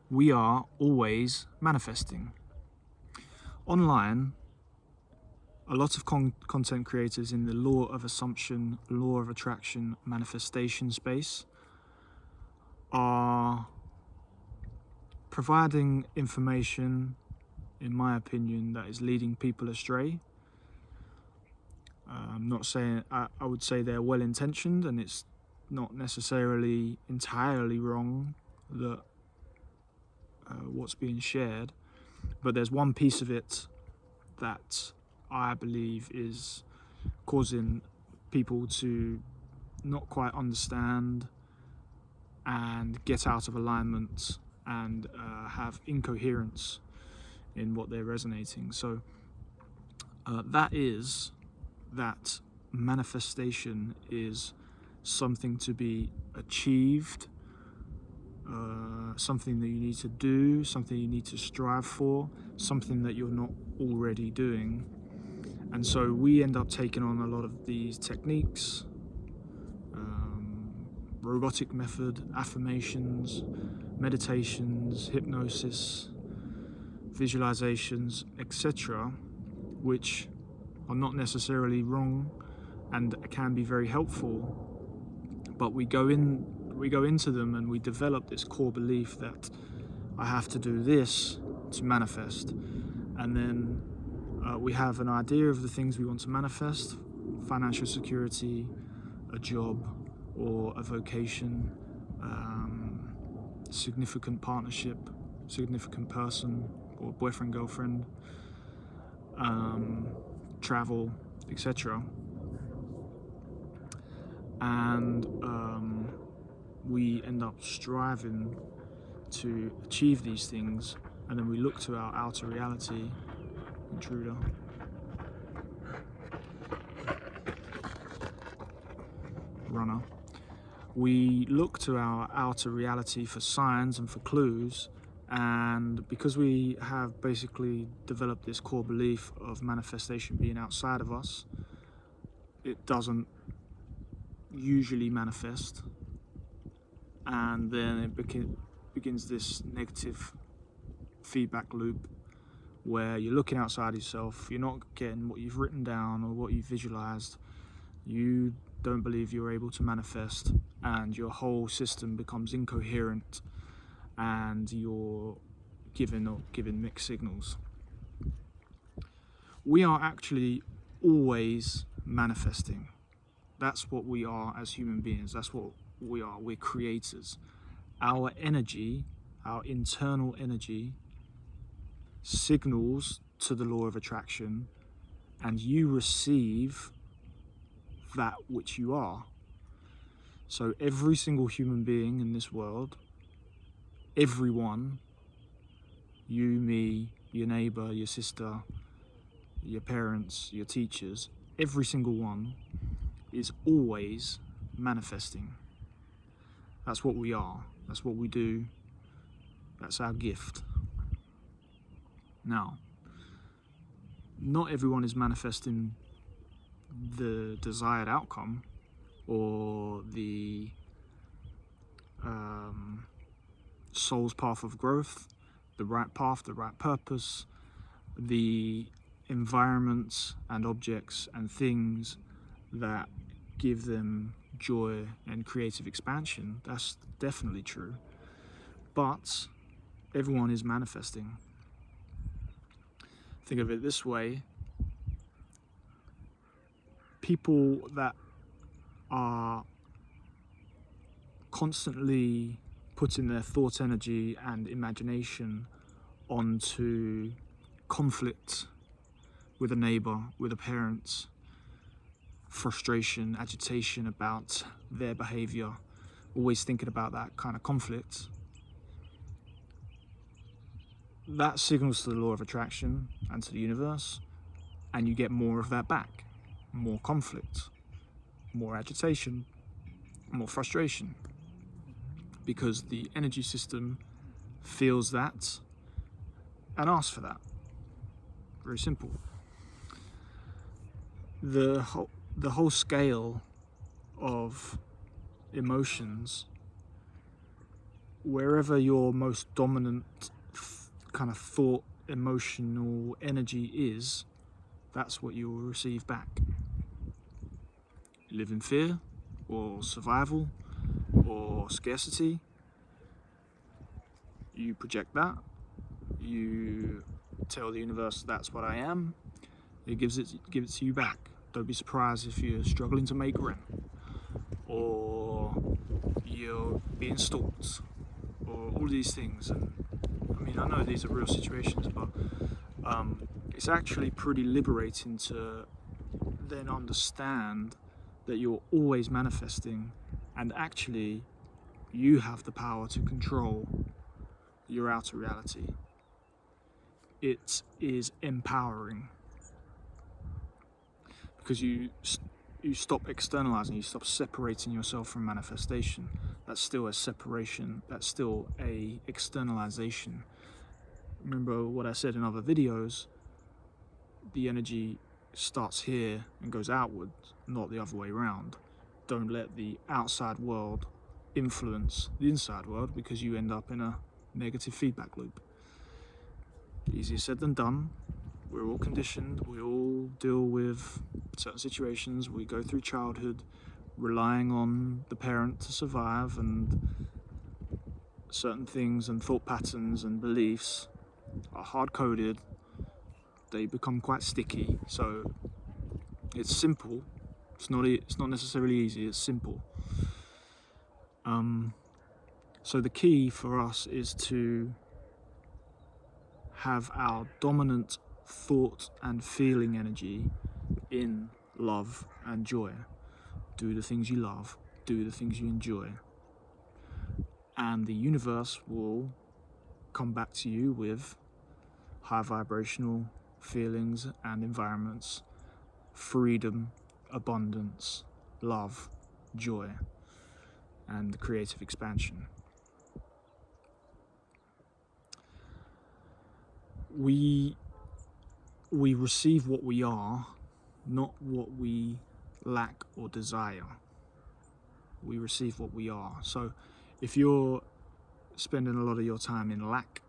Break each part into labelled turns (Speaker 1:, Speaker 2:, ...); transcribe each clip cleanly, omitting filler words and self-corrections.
Speaker 1: we are always manifesting. Online, a lot of content creators in the law of assumption, law of attraction, manifestation space are providing information, in my opinion, that is leading people astray. I'm not saying, I would say they're well intentioned, and it's not necessarily entirely wrong that what's being shared, but there's one piece of it that I believe is causing people to not quite understand and get out of alignment and have incoherence in what they're resonating. So that manifestation is something to be achieved, something that you need to do, something you need to strive for, something that you're not already doing. And so we end up taking on a lot of these techniques, robotic method, affirmations, meditations, hypnosis, visualizations, etc., which are not necessarily wrong and can be very helpful, but we go into them and we develop this core belief that I have to do this to manifest, and then we have an idea of the things we want to manifest: financial security, a job or a vocation, significant partnership, significant person or boyfriend, girlfriend, travel, etc. And we end up striving to achieve these things, and then we look to our outer reality. Intruder. Runner. We look to our outer reality for signs and for clues, and because we have basically developed this core belief of manifestation being outside of us, it doesn't usually manifest, and then it begins this negative feedback loop where you're looking outside yourself, you're not getting what you've written down or what you've visualized, you don't believe you're able to manifest, and your whole system becomes incoherent and you're giving mixed signals. We are actually always manifesting. That's what we are as human beings. That's what we are. We're creators. Our energy, our internal energy, signals to the law of attraction, and you receive that which you are. So every single human being in this world, everyone, you, me, your neighbor, your sister, your parents, your teachers, every single one is always manifesting. That's what we are. That's what we do. That's our gift. Now, not everyone is manifesting the desired outcome or the soul's path of growth, the right path, the right purpose, the environments and objects and things that give them joy and creative expansion. That's definitely true. But everyone is manifesting. Think of it this way: people that are constantly putting their thought energy and imagination onto conflict with a neighbor, with a parent, frustration, agitation about their behavior, always thinking about that kind of conflict, that signals to the law of attraction and to the universe, and you get more of that back. More conflict, more agitation, more frustration, because the energy system feels that and asks for that. Very simple. The whole scale of emotions wherever your most dominant kind of thought, emotional energy is, that's what you will receive back. You live in fear or survival or scarcity, you project that, you tell the universe that's what I am, it gives it to you back. Don't be surprised if you're struggling to make rent, or you're being stalked, or all these things. And I mean, I know these are real situations, but it's actually pretty liberating to then understand that you're always manifesting, and actually you have the power to control your outer reality. It is empowering because you stop externalizing, you stop separating yourself from manifestation. That's still a separation, that's still a externalization. Remember what I said in other videos, the energy starts here and goes outward, not the other way around. Don't let the outside world influence the inside world, because you end up in a negative feedback loop. Easier said than done. We're all conditioned, we all deal with certain situations, we go through childhood relying on the parent to survive, and certain things and thought patterns and beliefs are hard-coded, they become quite sticky. So it's simple, it's not necessarily easy, it's simple. So the key for us is to have our dominant thought and feeling energy in love and joy. Do the things you love, do the things you enjoy, and the universe will come back to you with high vibrational feelings and environments, freedom, abundance, love, joy, and creative expansion. We receive what we are, not what we lack or desire. We receive what we are. So if you're spending a lot of your time in lack,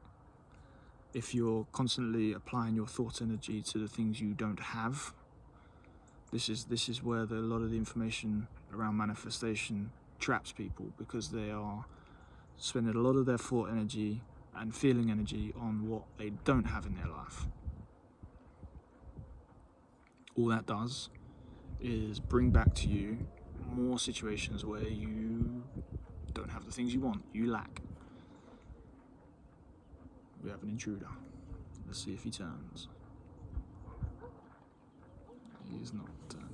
Speaker 1: if you're constantly applying your thought energy to the things you don't have, this is where a lot of the information around manifestation traps people, because they are spending a lot of their thought energy and feeling energy on what they don't have in their life. All that does is bring back to you more situations where you don't have the things you want, you lack. We have an intruder. Let's see if he turns. He is not turning.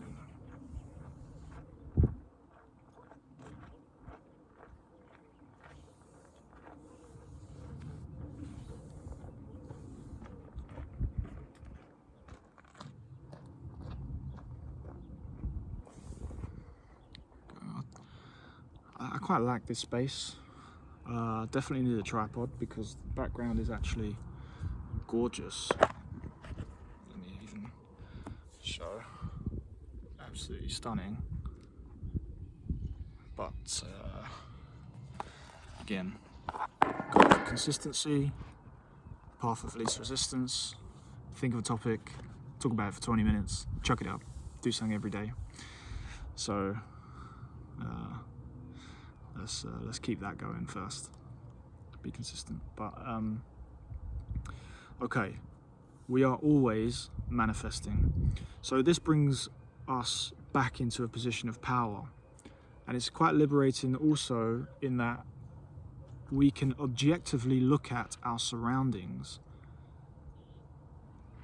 Speaker 1: I quite like this space. Definitely need a tripod because the background is actually gorgeous. Let me even show. Absolutely stunning. But again, go for consistency, path of least resistance, think of a topic, talk about it for 20 minutes, chuck it up, do something every day. So let's keep that going first. Be consistent. But okay, we are always manifesting. So this brings us back into a position of power, and it's quite liberating also in that we can objectively look at our surroundings,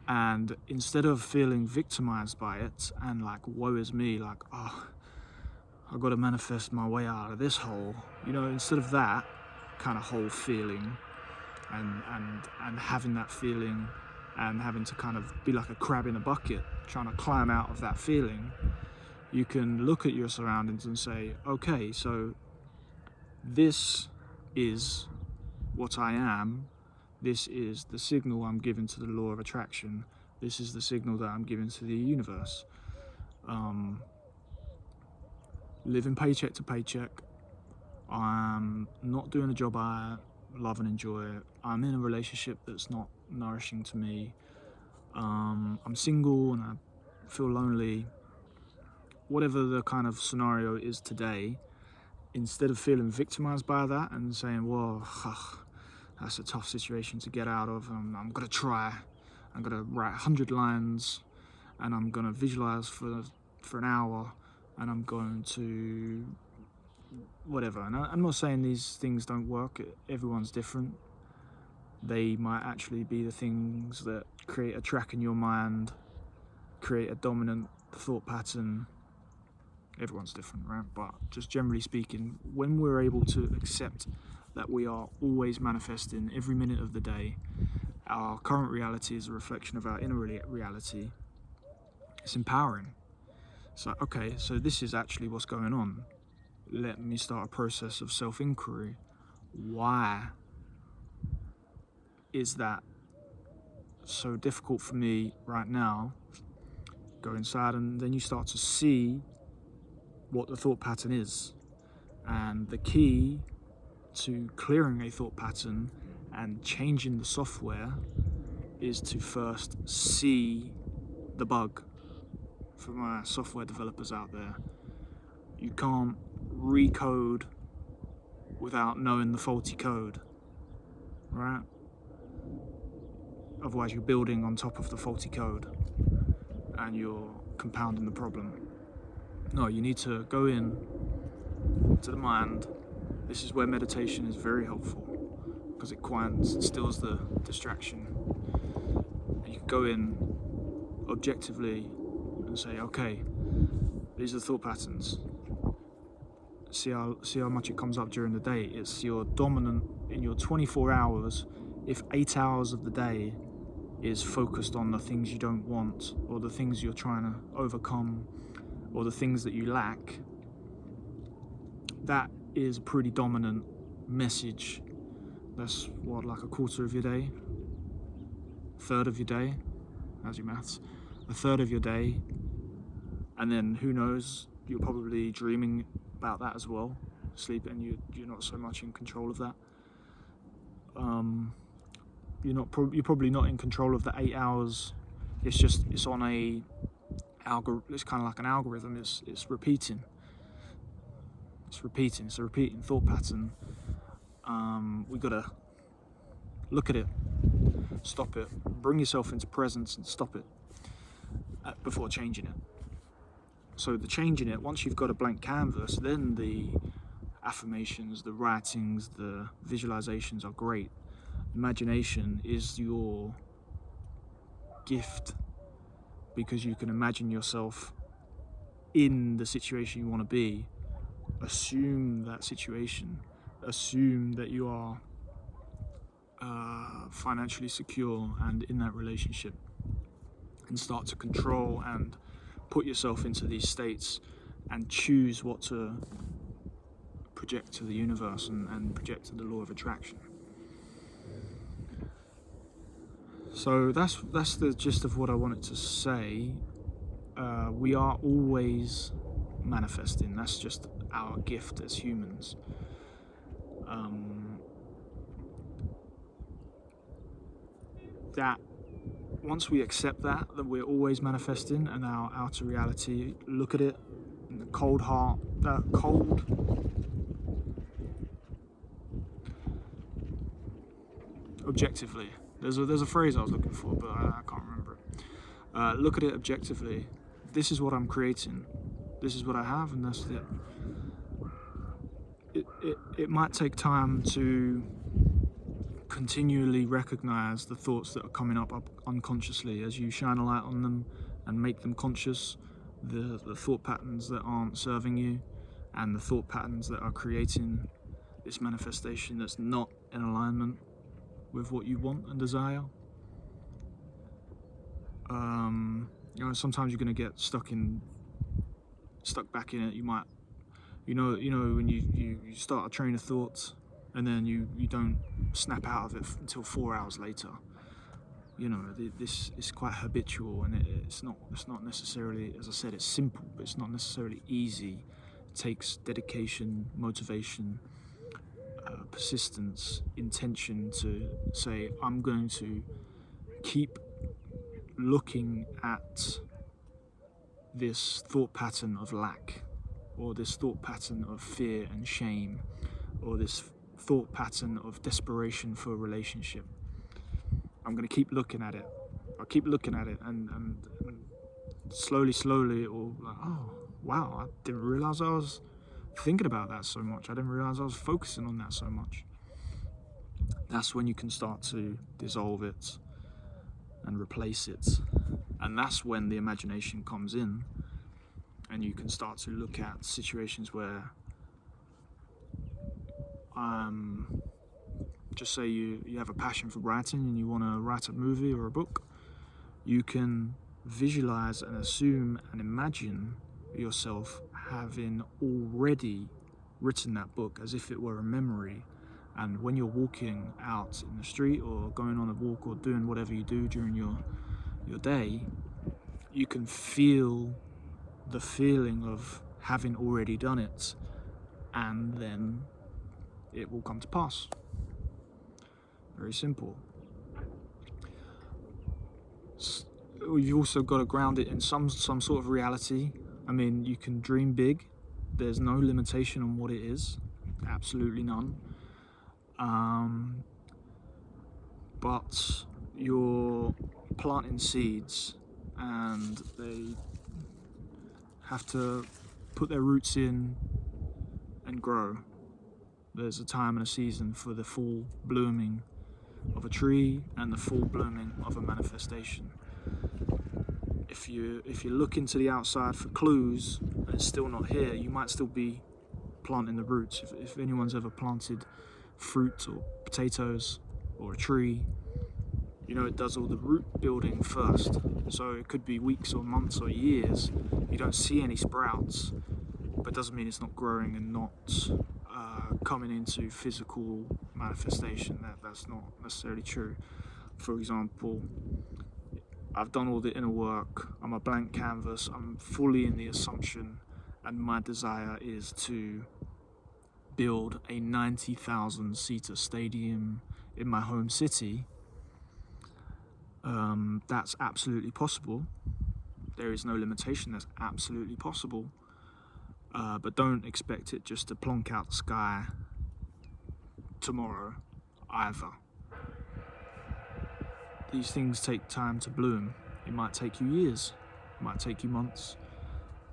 Speaker 1: and instead of feeling victimized by it and like woe is me, like I've got to manifest my way out of this hole, instead of that kind of whole feeling and having that feeling and having to kind of be like a crab in a bucket trying to climb out of that feeling, you can look at your surroundings and say, okay, so this is what I am, this is the signal I'm giving to the law of attraction, this is the signal that I'm giving to the universe. Living paycheck to paycheck, I'm not doing a job I love and enjoy. I'm in a relationship that's not nourishing to me. I'm single and I feel lonely. Whatever the kind of scenario is today, instead of feeling victimized by that and saying, well, that's a tough situation to get out of, I'm going to try. I'm going to write 100 lines and I'm going to visualize for an hour and I'm going to whatever. And I'm not saying these things don't work. Everyone's different. They might actually be the things that create a track in your mind, create a dominant thought pattern. Everyone's different, right? But just generally speaking, when we're able to accept that we are always manifesting every minute of the day, our current reality is a reflection of our inner reality, it's empowering. So, okay, so this is actually what's going on. Let me start a process of self-inquiry. Why is that so difficult for me right now? Go inside, and then you start to see what the thought pattern is. And the key to clearing a thought pattern and changing the software is to first see the bug. For my software developers out there, you can't recode without knowing the faulty code, right? Otherwise you're building on top of the faulty code and you're compounding the problem. No, you need to go in to the mind. This is where meditation is very helpful because it stills the distraction. And you can go in objectively and say, okay, these are the thought patterns. See how much it comes up during the day. It's your dominant in your 24 hours. If 8 hours of the day is focused on the things you don't want, or the things you're trying to overcome, or the things that you lack, that is a pretty dominant message. That's what, like a quarter of your day, a third of your day, how's your maths, a third of your day, and then who knows, you're probably dreaming about that as well, sleep, and you're not so much in control of that. You're probably not in control of the 8 hours. It's on a it's kind of like an algorithm. It's repeating. It's a repeating thought pattern. We gotta look at it, stop it, bring yourself into presence and stop it before changing it. So the changing it, once you've got a blank canvas, then the affirmations, the writings, the visualizations are great. Imagination is your gift because you can imagine yourself in the situation you want to be. Assume that situation. Assume that you are financially secure and in that relationship, and start to control and put yourself into these states and choose what to project to the universe and project to the law of attraction. So that's the gist of what I wanted to say. We are always manifesting. That's just our gift as humans. That once we accept that we're always manifesting, and our outer reality, look at it in the cold heart, objectively. There's a phrase I was looking for, but I can't remember it. Look at it objectively. This is what I'm creating. This is what I have, and that's it. It might take time to continually recognize the thoughts that are coming up unconsciously as you shine a light on them and make them conscious, the thought patterns that aren't serving you and the thought patterns that are creating this manifestation that's not in alignment with what you want and desire. Sometimes you're going to get stuck back in it. You might, when you start a train of thoughts and then you don't snap out of it until 4 hours later. This is quite habitual, and it's not necessarily, as I said, it's simple, but it's not necessarily easy. It takes dedication, motivation, persistence, intention to say, I'm going to keep looking at this thought pattern of lack, or this thought pattern of fear and shame, or this thought pattern of desperation for a relationship. I'm going to keep looking at it. I'll keep looking at it, and slowly it will, like, oh wow, I didn't realize I was thinking about that so much. I didn't realize I was focusing on that so much. That's when you can start to dissolve it and replace it. And that's when the imagination comes in, and you can start to look at situations where, just say you have a passion for writing and you want to write a movie or a book. You can visualize and assume and imagine yourself having already written that book as if it were a memory. And when you're walking out in the street or going on a walk or doing whatever you do during your day, you can feel the feeling of having already done it, and then it will come to pass. Very simple. You've also got to ground it in some sort of reality. I mean, you can dream big. There's no limitation on what it is. Absolutely none. But you're planting seeds, and they have to put their roots in and grow. There's a time and a season for the full blooming of a tree and the full blooming of a manifestation. If you look into the outside for clues and it's still not here, you might still be planting the roots. If anyone's ever planted fruit or potatoes or a tree, you know it does all the root building first. So it could be weeks or months or years. You don't see any sprouts, but it doesn't mean it's not growing and not coming into physical manifestation. That's not necessarily true. For example, I've done all the inner work. I'm a blank canvas. I'm fully in the assumption, and my desire is to build a 90,000 seater stadium in my home city. That's absolutely possible. There is no limitation. That's absolutely possible. But don't expect it just to plonk out the sky tomorrow either. These things take time to bloom. It might take you years. It might take you months.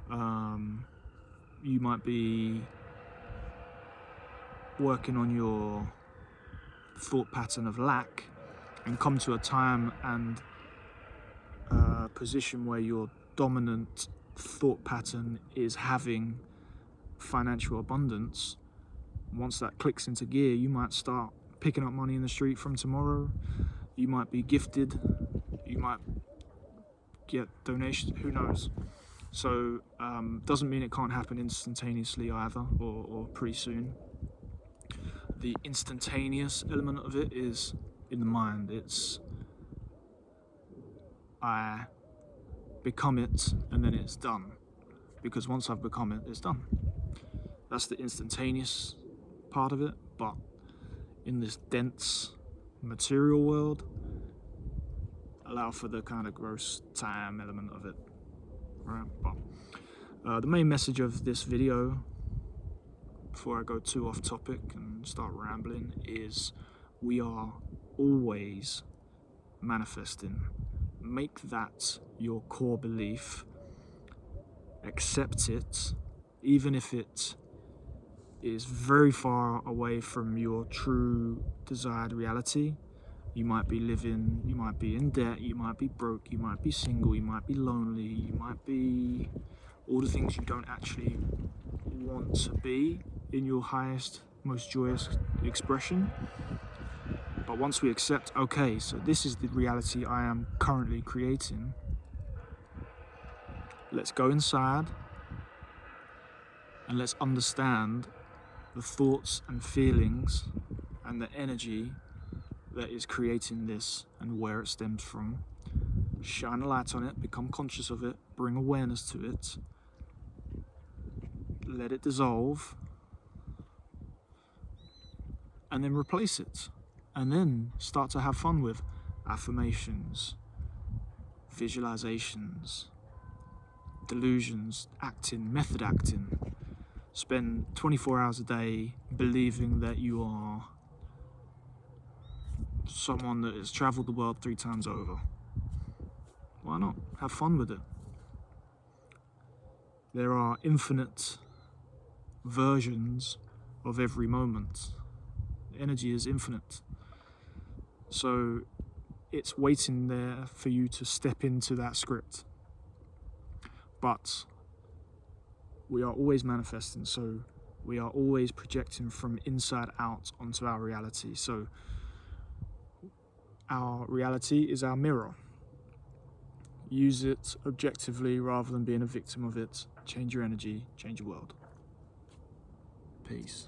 Speaker 1: You might be working on your thought pattern of lack and come to a time and position where your dominant thought pattern is having financial abundance. Once that clicks into gear, you might start picking up money in the street from tomorrow. You might be gifted. You might get donations. Who knows? So doesn't mean it can't happen instantaneously either, or pretty soon. The instantaneous element of it is in the mind. It's I become it and then it's done. Because once I've become it, it's done. That's the instantaneous part of it. But in this dense material world, allow for the kind of gross time element of it. Right? But the main message of this video, before I go too off topic and start rambling, is we are always manifesting. Make that your core belief. Accept it, even if it is very far away from your true desired reality. You might be living, you might be in debt, you might be broke, you might be single, you might be lonely, you might be all the things you don't actually want to be in your highest, most joyous expression. But once we accept, okay, so this is the reality I am currently creating, let's go inside and let's understand the thoughts and feelings and the energy that is creating this and where it stems from. Shine a light on it, become conscious of it, bring awareness to it, let it dissolve, and then replace it, and then start to have fun with affirmations, visualizations, delusions, acting, method acting. Spend 24 hours a day believing that you are someone that has traveled the world 3 times over. Why not? Have fun with it. There are infinite versions of every moment. Energy is infinite. So it's waiting there for you to step into that script. But we are always manifesting, so we are always projecting from inside out onto our reality. So our reality is our mirror. Use it objectively rather than being a victim of it. Change your energy, change your world. Peace.